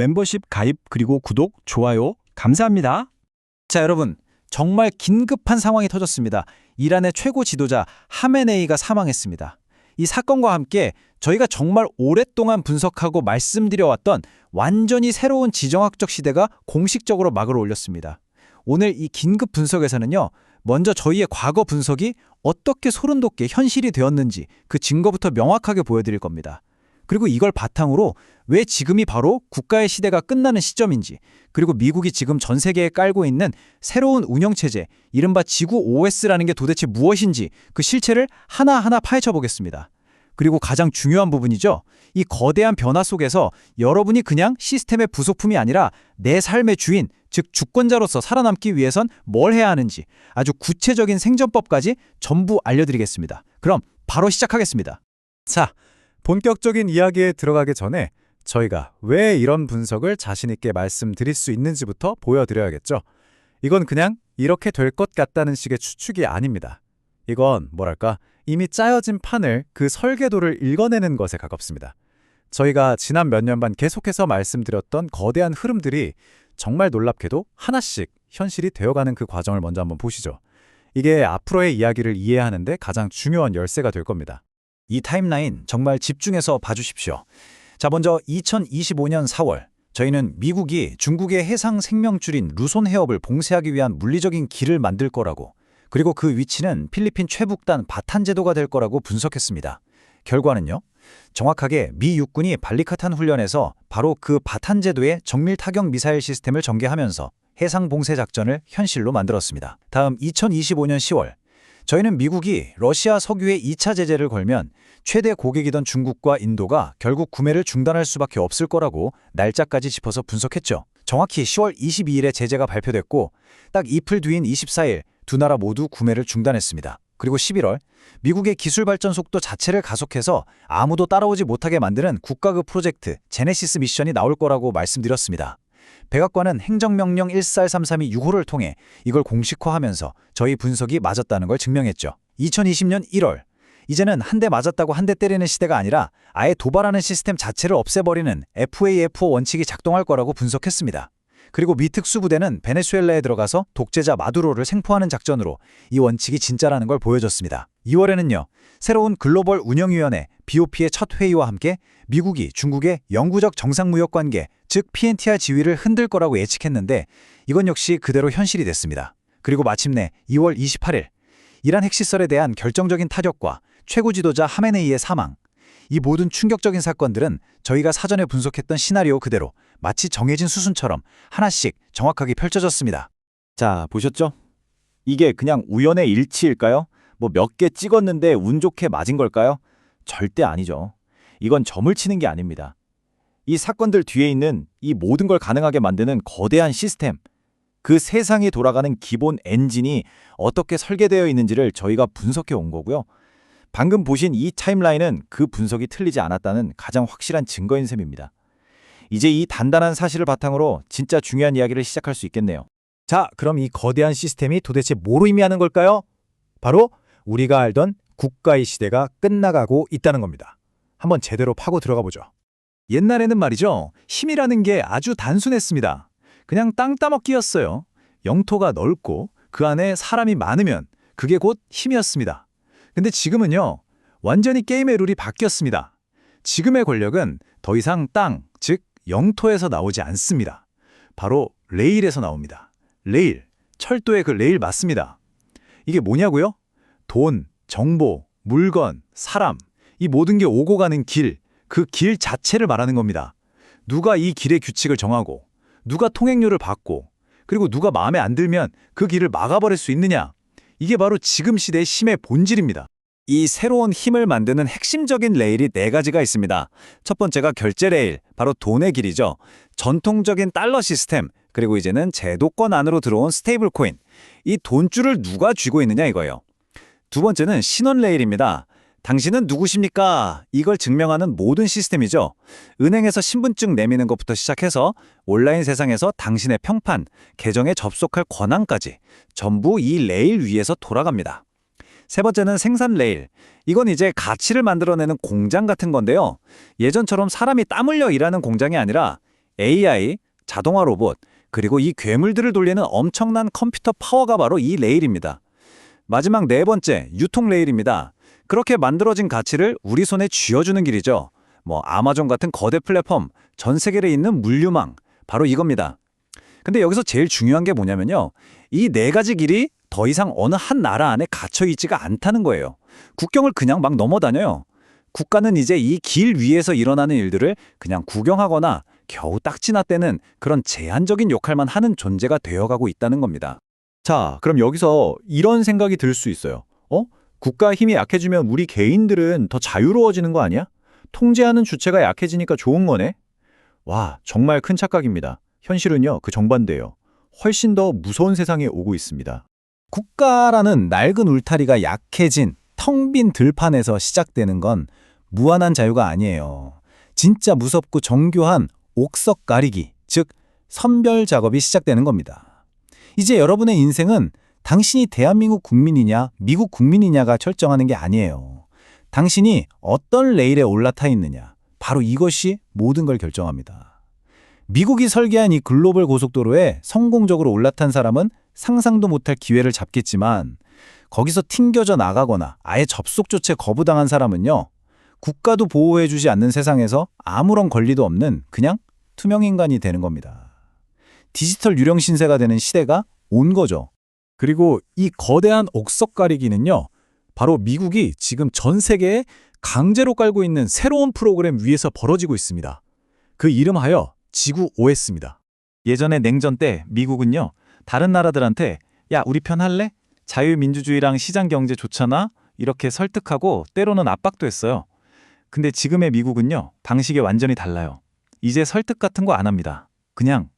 멤버십 가입 그리고 구독, 좋아요 감사합니다. 자, 여러분. 정말 긴급한 상황이 터졌습니다. 이란의 최고 지도자 하메네이가 사망했습니다. 이 사건과 함께 저희가 정말 오랫동안 분석하고 말씀드려왔던 완전히 새로운 지정학적 시대가 공식적으로 막을 올렸습니다. 오늘 이 긴급 분석에서는요. 먼저 저희의 과거 분석이 어떻게 소름 돋게 현실이 되었는지 그 증거부터 명확하게 보여드릴 겁니다. 그리고 이걸 바탕으로 왜 지금이 바로 국가의 시대가 끝나는 시점인지, 그리고 미국이 지금 전 세계에 깔고 있는 새로운 운영체제, 이른바 지구 OS라는 게 도대체 무엇인지 그 실체를 하나하나 파헤쳐 보겠습니다. 그리고 가장 중요한 부분이죠. 이 거대한 변화 속에서 여러분이 그냥 시스템의 부속품이 아니라 내 삶의 주인, 즉 주권자로서 살아남기 위해선 뭘 해야 하는지 아주 구체적인 생존법까지 전부 알려드리겠습니다. 그럼 바로 시작하겠습니다. 자, 본격적인 이야기에 들어가기 전에 저희가 왜 이런 분석을 자신 있게 말씀드릴 수 있는지부터 보여드려야겠죠. 이건 그냥 이렇게 될 것 같다는 식의 추측이 아닙니다. 이건 뭐랄까 이미 짜여진 판을 그 설계도를 읽어내는 것에 가깝습니다. 저희가 지난 몇 년 반 계속해서 말씀드렸던 거대한 흐름들이 정말 놀랍게도 하나씩 현실이 되어가는 그 과정을 먼저 한번 보시죠. 이게 앞으로의 이야기를 이해하는 데 가장 중요한 열쇠가 될 겁니다. 이 타임라인 정말 집중해서 봐주십시오. 자, 먼저 2025년 4월 저희는 미국이 중국의 해상 생명줄인 루손 해협을 봉쇄하기 위한 물리적인 길을 만들 거라고, 그리고 그 위치는 필리핀 최북단 바탄 제도가 될 거라고 분석했습니다. 결과는요. 정확하게 미 육군이 발리카탄 훈련에서 바로 그 바탄 제도의 정밀 타격 미사일 시스템을 전개하면서 해상 봉쇄 작전을 현실로 만들었습니다. 다음 2025년 10월 저희는 미국이 러시아 석유에 2차 제재를 걸면 최대 고객이던 중국과 인도가 결국 구매를 중단할 수밖에 없을 거라고 날짜까지 짚어서 분석했죠. 정확히 10월 22일에 제재가 발표됐고 딱 이틀 뒤인 24일 두 나라 모두 구매를 중단했습니다. 그리고 11월 미국의 기술 발전 속도 자체를 가속해서 아무도 따라오지 못하게 만드는 국가급 프로젝트 제네시스 미션이 나올 거라고 말씀드렸습니다. 백악관은 행정명령 14332-6호를 통해 이걸 공식화하면서 저희 분석이 맞았다는 걸 증명했죠. 2020년 1월, 이제는 한 대 맞았다고 한 대 때리는 시대가 아니라 아예 도발하는 시스템 자체를 없애버리는 FAFO 원칙이 작동할 거라고 분석했습니다. 그리고 미 특수부대는 베네수엘라에 들어가서 독재자 마두로를 생포하는 작전으로 이 원칙이 진짜라는 걸 보여줬습니다. 2월에는요. 새로운 글로벌 운영위원회 BOP의 첫 회의와 함께 미국이 중국의 영구적 정상무역관계, 즉 PNTR 지위를 흔들 거라고 예측했는데 이건 역시 그대로 현실이 됐습니다. 그리고 마침내 2월 28일 이란 핵시설에 대한 결정적인 타격과 최고 지도자 하메네이의 사망, 이 모든 충격적인 사건들은 저희가 사전에 분석했던 시나리오 그대로 마치 정해진 수순처럼 하나씩 정확하게 펼쳐졌습니다. 자, 보셨죠? 이게 그냥 우연의 일치일까요? 뭐 몇 개 찍었는데 운 좋게 맞은 걸까요? 절대 아니죠. 이건 점을 치는 게 아닙니다. 이 사건들 뒤에 있는 이 모든 걸 가능하게 만드는 거대한 시스템, 그 세상이 돌아가는 기본 엔진이 어떻게 설계되어 있는지를 저희가 분석해 온 거고요. 방금 보신 이 타임라인은 그 분석이 틀리지 않았다는 가장 확실한 증거인 셈입니다. 이제 이 단단한 사실을 바탕으로 진짜 중요한 이야기를 시작할 수 있겠네요. 자, 그럼 이 거대한 시스템이 도대체 뭘 의미하는 걸까요? 바로 우리가 알던 국가의 시대가 끝나가고 있다는 겁니다. 한번 제대로 파고 들어가 보죠. 옛날에는 말이죠. 힘이라는 게 아주 단순했습니다. 그냥 땅 따먹기였어요. 영토가 넓고 그 안에 사람이 많으면 그게 곧 힘이었습니다. 근데 지금은요. 완전히 게임의 룰이 바뀌었습니다. 지금의 권력은 더 이상 땅, 즉 영토에서 나오지 않습니다. 바로 레일에서 나옵니다. 레일, 철도의 그 레일 맞습니다. 이게 뭐냐고요? 돈, 정보, 물건, 사람, 이 모든 게 오고 가는 길, 그 길 자체를 말하는 겁니다. 누가 이 길의 규칙을 정하고, 누가 통행료를 받고, 그리고 누가 마음에 안 들면 그 길을 막아버릴 수 있느냐. 이게 바로 지금 시대의 힘의 본질입니다. 이 새로운 힘을 만드는 핵심적인 레일이 네 가지가 있습니다. 첫 번째가 결제 레일, 바로 돈의 길이죠. 전통적인 달러 시스템, 그리고 이제는 제도권 안으로 들어온 스테이블 코인. 이 돈줄을 누가 쥐고 있느냐 이거예요. 두 번째는 신원 레일입니다. 당신은 누구십니까? 이걸 증명하는 모든 시스템이죠. 은행에서 신분증 내미는 것부터 시작해서 온라인 세상에서 당신의 평판, 계정에 접속할 권한까지 전부 이 레일 위에서 돌아갑니다. 세 번째는 생산 레일. 이건 이제 가치를 만들어내는 공장 같은 건데요. 예전처럼 사람이 땀 흘려 일하는 공장이 아니라 AI, 자동화 로봇, 그리고 이 괴물들을 돌리는 엄청난 컴퓨터 파워가 바로 이 레일입니다. 마지막 네 번째, 유통 레일입니다. 그렇게 만들어진 가치를 우리 손에 쥐어주는 길이죠. 아마존 같은 거대 플랫폼, 전 세계에 있는 물류망, 바로 이겁니다. 근데 여기서 제일 중요한 게 뭐냐면요. 이 네 가지 길이 더 이상 어느 한 나라 안에 갇혀 있지가 않다는 거예요. 국경을 그냥 막 넘어다녀요. 국가는 이제 이 길 위에서 일어나는 일들을 그냥 구경하거나 겨우 딱지나 떼는 그런 제한적인 역할만 하는 존재가 되어가고 있다는 겁니다. 자, 그럼 여기서 이런 생각이 들 수 있어요. 국가 힘이 약해지면 우리 개인들은 더 자유로워지는 거 아니야? 통제하는 주체가 약해지니까 좋은 거네? 와, 정말 큰 착각입니다. 현실은요, 그 정반대예요. 훨씬 더 무서운 세상에 오고 있습니다. 국가라는 낡은 울타리가 약해진 텅 빈 들판에서 시작되는 건 무한한 자유가 아니에요. 진짜 무섭고 정교한 옥석 가리기, 즉 선별 작업이 시작되는 겁니다. 이제 여러분의 인생은 당신이 대한민국 국민이냐 미국 국민이냐가 결정하는 게 아니에요. 당신이 어떤 레일에 올라타 있느냐, 바로 이것이 모든 걸 결정합니다. 미국이 설계한 이 글로벌 고속도로에 성공적으로 올라탄 사람은 상상도 못할 기회를 잡겠지만 거기서 튕겨져 나가거나 아예 접속조차 거부당한 사람은요, 국가도 보호해주지 않는 세상에서 아무런 권리도 없는 그냥 투명인간이 되는 겁니다. 디지털 유령 신세가 되는 시대가 온 거죠. 그리고 이 거대한 옥석 가리기는요, 바로 미국이 지금 전 세계에 강제로 깔고 있는 새로운 프로그램 위에서 벌어지고 있습니다. 그 이름하여 지구 OS입니다. 예전에 냉전 때 미국은요, 다른 나라들한테 야, 우리 편 할래? 자유민주주의랑 시장경제 좋잖아? 이렇게 설득하고 때로는 압박도 했어요. 근데 지금의 미국은요, 방식이 완전히 달라요. 이제 설득 같은 거 안 합니다. 그냥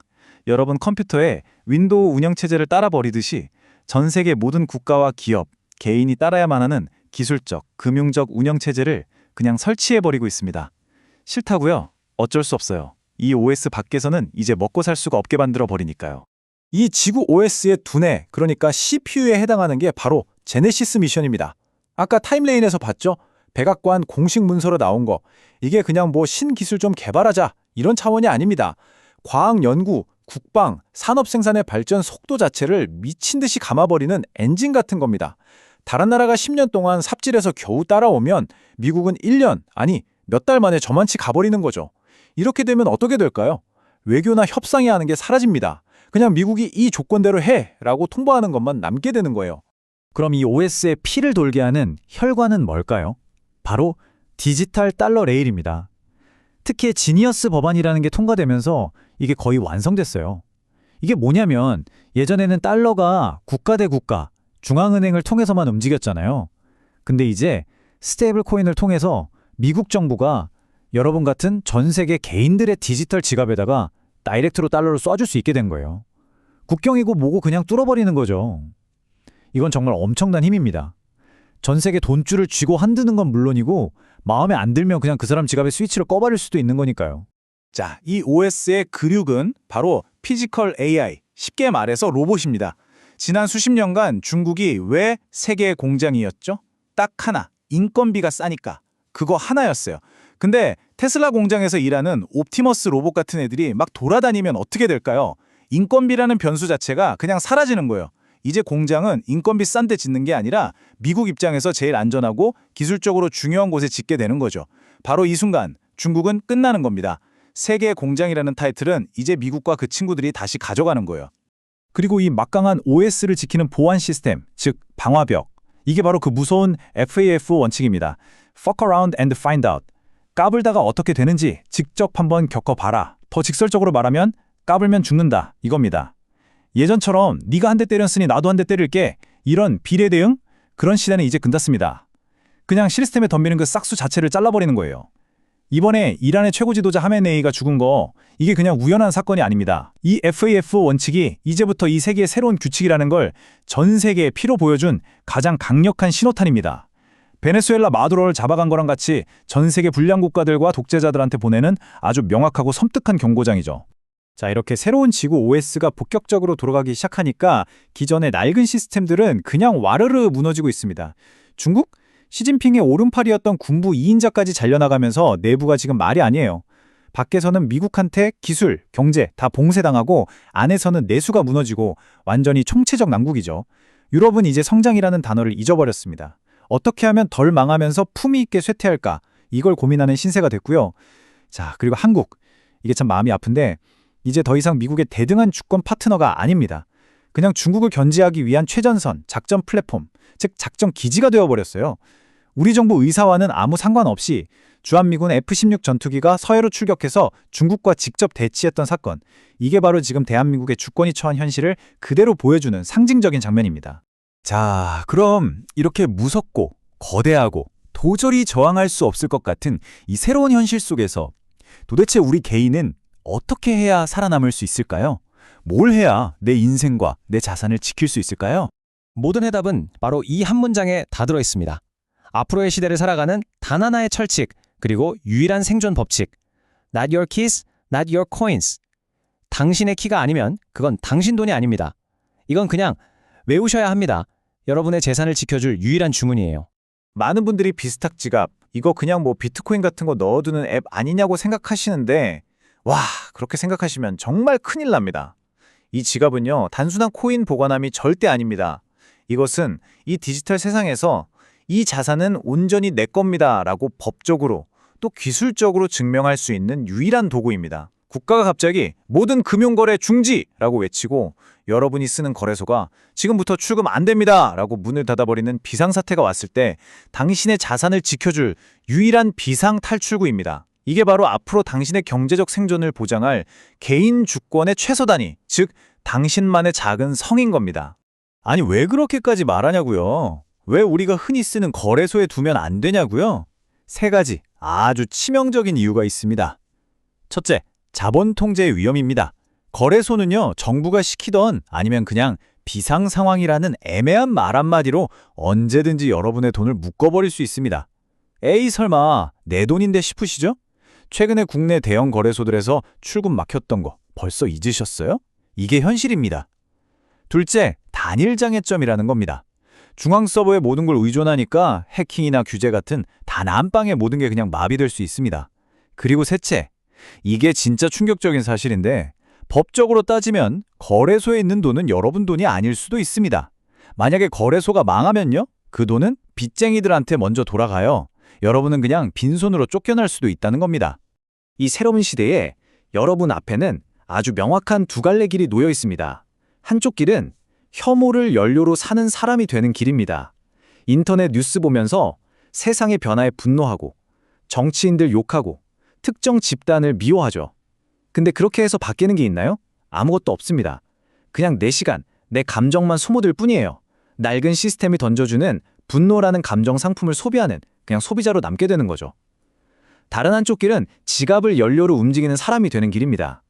여러분 컴퓨터에 윈도우 운영체제를 따라버리듯이 전 세계 모든 국가와 기업, 개인이 따라야만 하는 기술적, 금융적 운영체제를 그냥 설치해버리고 있습니다. 싫다고요? 어쩔 수 없어요. 이 OS 밖에서는 이제 먹고 살 수가 없게 만들어버리니까요. 이 지구 OS의 두뇌, 그러니까 CPU에 해당하는 게 바로 제네시스 미션입니다. 아까 타임레인에서 봤죠? 백악관 공식 문서로 나온 거. 이게 그냥 신기술 좀 개발하자 이런 차원이 아닙니다. 과학 연구, 국방, 산업 생산의 발전 속도 자체를 미친 듯이 감아버리는 엔진 같은 겁니다. 다른 나라가 10년 동안 삽질해서 겨우 따라오면 미국은 1년, 아니 몇 달 만에 저만치 가버리는 거죠. 이렇게 되면 어떻게 될까요? 외교나 협상이 하는 게 사라집니다. 그냥 미국이 이 조건대로 해 라고 통보하는 것만 남게 되는 거예요. 그럼 이 OS에 피를 돌게 하는 혈관은 뭘까요? 바로 디지털 달러 레일입니다. 특히 지니어스 법안이라는 게 통과되면서 이게 거의 완성됐어요. 이게 뭐냐면 예전에는 달러가 국가 대 국가, 중앙은행을 통해서만 움직였잖아요. 근데 이제 스테이블 코인을 통해서 미국 정부가 여러분 같은 전 세계 개인들의 디지털 지갑에다가 다이렉트로 달러를 쏴줄 수 있게 된 거예요. 국경이고 뭐고 그냥 뚫어버리는 거죠. 이건 정말 엄청난 힘입니다. 전 세계 돈줄을 쥐고 한드는 건 물론이고 마음에 안 들면 그냥 그 사람 지갑에 스위치를 꺼버릴 수도 있는 거니까요. 자, 이 OS의 근육은 바로 피지컬 AI, 쉽게 말해서 로봇입니다. 지난 수십 년간 중국이 왜 세계의 공장이었죠? 딱 하나, 인건비가 싸니까. 그거 하나였어요. 근데 테슬라 공장에서 일하는 옵티머스 로봇 같은 애들이 막 돌아다니면 어떻게 될까요? 인건비라는 변수 자체가 그냥 사라지는 거예요. 이제 공장은 인건비 싼 데 짓는 게 아니라 미국 입장에서 제일 안전하고 기술적으로 중요한 곳에 짓게 되는 거죠. 바로 이 순간 중국은 끝나는 겁니다. 세계의 공장이라는 타이틀은 이제 미국과 그 친구들이 다시 가져가는 거예요. 그리고 이 막강한 OS를 지키는 보안 시스템, 즉 방화벽. 이게 바로 그 무서운 FAF 원칙입니다. Fuck around and find out. 까불다가 어떻게 되는지 직접 한번 겪어봐라. 더 직설적으로 말하면 까불면 죽는다 이겁니다. 예전처럼 네가 한 대 때렸으니 나도 한 대 때릴게. 이런 비례 대응? 그런 시대는 이제 끝났습니다. 그냥 시스템에 덤비는 그 싹수 자체를 잘라버리는 거예요. 이번에 이란의 최고 지도자 하메네이가 죽은 거 이게 그냥 우연한 사건이 아닙니다. 이 FAF 원칙이 이제부터 이 세계의 새로운 규칙이라는 걸 전 세계에 피로 보여준 가장 강력한 신호탄입니다. 베네수엘라 마두로를 잡아간 거랑 같이 전 세계 불량 국가들과 독재자들한테 보내는 아주 명확하고 섬뜩한 경고장이죠. 자, 이렇게 새로운 지구 OS가 본격적으로 돌아가기 시작하니까 기존의 낡은 시스템들은 그냥 와르르 무너지고 있습니다. 중국? 시진핑의 오른팔이었던 군부 2인자까지 잘려나가면서 내부가 지금 말이 아니에요. 밖에서는 미국한테 기술, 경제 다 봉쇄당하고 안에서는 내수가 무너지고 완전히 총체적 난국이죠. 유럽은 이제 성장이라는 단어를 잊어버렸습니다. 어떻게 하면 덜 망하면서 품위 있게 쇠퇴할까? 이걸 고민하는 신세가 됐고요. 자, 그리고 한국. 이게 참 마음이 아픈데 이제 더 이상 미국의 대등한 주권 파트너가 아닙니다. 그냥 중국을 견제하기 위한 최전선, 작전 플랫폼, 즉 작전 기지가 되어버렸어요. 우리 정부 의사와는 아무 상관없이 주한미군 F-16 전투기가 서해로 출격해서 중국과 직접 대치했던 사건. 이게 바로 지금 대한민국의 주권이 처한 현실을 그대로 보여주는 상징적인 장면입니다. 자, 그럼 이렇게 무섭고 거대하고 도저히 저항할 수 없을 것 같은 이 새로운 현실 속에서 도대체 우리 개인은 어떻게 해야 살아남을 수 있을까요? 뭘 해야 내 인생과 내 자산을 지킬 수 있을까요? 모든 해답은 바로 이 한 문장에 다 들어 있습니다. 앞으로의 시대를 살아가는 단 하나의 철칙, 그리고 유일한 생존 법칙. Not your keys, not your coins. 당신의 키가 아니면 그건 당신 돈이 아닙니다. 이건 그냥 외우셔야 합니다. 여러분의 재산을 지켜줄 유일한 주문이에요. 많은 분들이 비스탁 지갑, 이거 그냥 뭐 비트코인 같은 거 넣어두는 앱 아니냐고 생각하시는데 와, 그렇게 생각하시면 정말 큰일 납니다. 이 지갑은요, 단순한 코인 보관함이 절대 아닙니다. 이것은 이 디지털 세상에서 이 자산은 온전히 내 겁니다 라고 법적으로 또 기술적으로 증명할 수 있는 유일한 도구입니다. 국가가 갑자기 모든 금융거래 중지라고 외치고 여러분이 쓰는 거래소가 지금부터 출금 안 됩니다 라고 문을 닫아버리는 비상사태가 왔을 때 당신의 자산을 지켜줄 유일한 비상탈출구입니다. 이게 바로 앞으로 당신의 경제적 생존을 보장할 개인 주권의 최소 단위, 즉 당신만의 작은 성인 겁니다. 아니, 왜 그렇게까지 말하냐고요? 왜 우리가 흔히 쓰는 거래소에 두면 안 되냐고요? 세 가지 아주 치명적인 이유가 있습니다. 첫째, 자본 통제의 위험입니다. 거래소는요, 정부가 시키던 아니면 그냥 비상 상황이라는 애매한 말 한마디로 언제든지 여러분의 돈을 묶어버릴 수 있습니다. 에이, 설마 내 돈인데 싶으시죠? 최근에 국내 대형 거래소들에서 출금 막혔던 거 벌써 잊으셨어요? 이게 현실입니다. 둘째, 단일 장애점이라는 겁니다. 중앙 서버에 모든 걸 의존하니까 해킹이나 규제 같은 단 한 방에 모든 게 그냥 마비될 수 있습니다. 그리고 셋째, 이게 진짜 충격적인 사실인데 법적으로 따지면 거래소에 있는 돈은 여러분 돈이 아닐 수도 있습니다. 만약에 거래소가 망하면요, 그 돈은 빚쟁이들한테 먼저 돌아가요. 여러분은 그냥 빈손으로 쫓겨날 수도 있다는 겁니다. 이 새로운 시대에 여러분 앞에는 아주 명확한 두 갈래 길이 놓여 있습니다. 한쪽 길은 혐오를 연료로 사는 사람이 되는 길입니다. 인터넷 뉴스 보면서 세상의 변화에 분노하고 정치인들 욕하고 특정 집단을 미워하죠. 근데 그렇게 해서 바뀌는 게 있나요? 아무것도 없습니다. 그냥 내 시간, 내 감정만 소모될 뿐이에요. 낡은 시스템이 던져주는 분노라는 감정 상품을 소비하는 그냥 소비자로 남게 되는 거죠. 다른 한쪽 길은 지갑을 연료로 움직이는 사람이 되는 길입니다.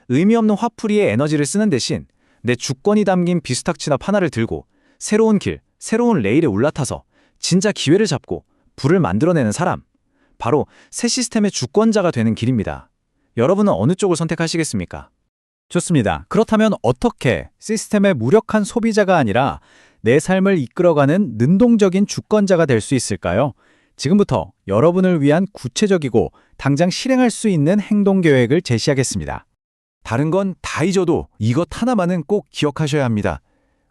의미 없는 화풀이에 에너지를 쓰는 대신 내 주권이 담긴 비스탁 지갑 하나를 들고 새로운 길, 새로운 레일에 올라타서 진짜 기회를 잡고 불을 만들어내는 사람. 바로 새 시스템의 주권자가 되는 길입니다. 여러분은 어느 쪽을 선택하시겠습니까? 좋습니다. 그렇다면 어떻게 시스템의 무력한 소비자가 아니라 내 삶을 이끌어가는 능동적인 주권자가 될 수 있을까요? 지금부터 여러분을 위한 구체적이고 당장 실행할 수 있는 행동 계획을 제시하겠습니다. 다른 건 다 잊어도 이것 하나만은 꼭 기억하셔야 합니다.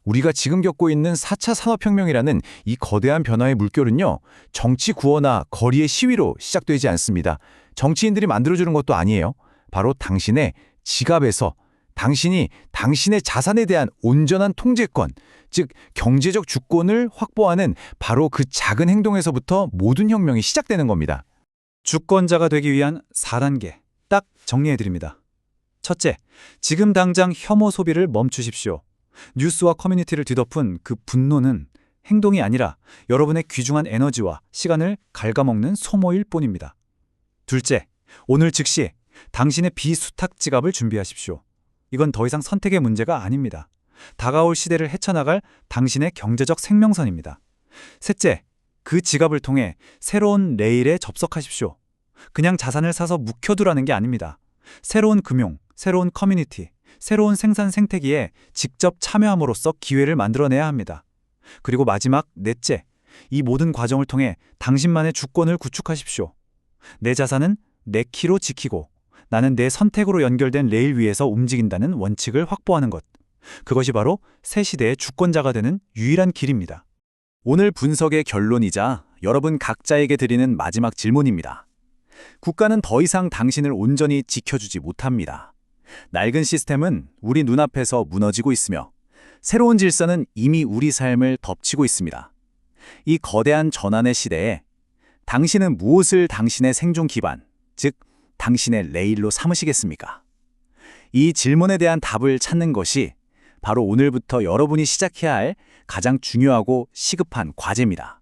우리가 지금 겪고 있는 4차 산업혁명이라는 이 거대한 변화의 물결은요, 정치 구호나 거리의 시위로 시작되지 않습니다. 정치인들이 만들어주는 것도 아니에요. 바로 당신의 지갑에서 당신이 당신의 자산에 대한 온전한 통제권, 즉 경제적 주권을 확보하는 바로 그 작은 행동에서부터 모든 혁명이 시작되는 겁니다. 주권자가 되기 위한 4단계 딱 정리해드립니다. 첫째, 지금 당장 혐오 소비를 멈추십시오. 뉴스와 커뮤니티를 뒤덮은 그 분노는 행동이 아니라 여러분의 귀중한 에너지와 시간을 갉아먹는 소모일 뿐입니다. 둘째, 오늘 즉시 당신의 비수탁 지갑을 준비하십시오. 이건 더 이상 선택의 문제가 아닙니다. 다가올 시대를 헤쳐나갈 당신의 경제적 생명선입니다. 셋째, 그 지갑을 통해 새로운 레일에 접속하십시오. 그냥 자산을 사서 묵혀두라는 게 아닙니다. 새로운 금융, 새로운 커뮤니티, 새로운 생산 생태계에 직접 참여함으로써 기회를 만들어내야 합니다. 그리고 마지막 넷째, 이 모든 과정을 통해 당신만의 주권을 구축하십시오. 내 자산은 내 키로 지키고 나는 내 선택으로 연결된 레일 위에서 움직인다는 원칙을 확보하는 것. 그것이 바로 새 시대의 주권자가 되는 유일한 길입니다. 오늘 분석의 결론이자 여러분 각자에게 드리는 마지막 질문입니다. 국가는 더 이상 당신을 온전히 지켜주지 못합니다. 낡은 시스템은 우리 눈앞에서 무너지고 있으며 새로운 질서는 이미 우리 삶을 덮치고 있습니다. 이 거대한 전환의 시대에 당신은 무엇을 당신의 생존 기반, 즉 당신의 레일로 삼으시겠습니까? 이 질문에 대한 답을 찾는 것이 바로 오늘부터 여러분이 시작해야 할 가장 중요하고 시급한 과제입니다.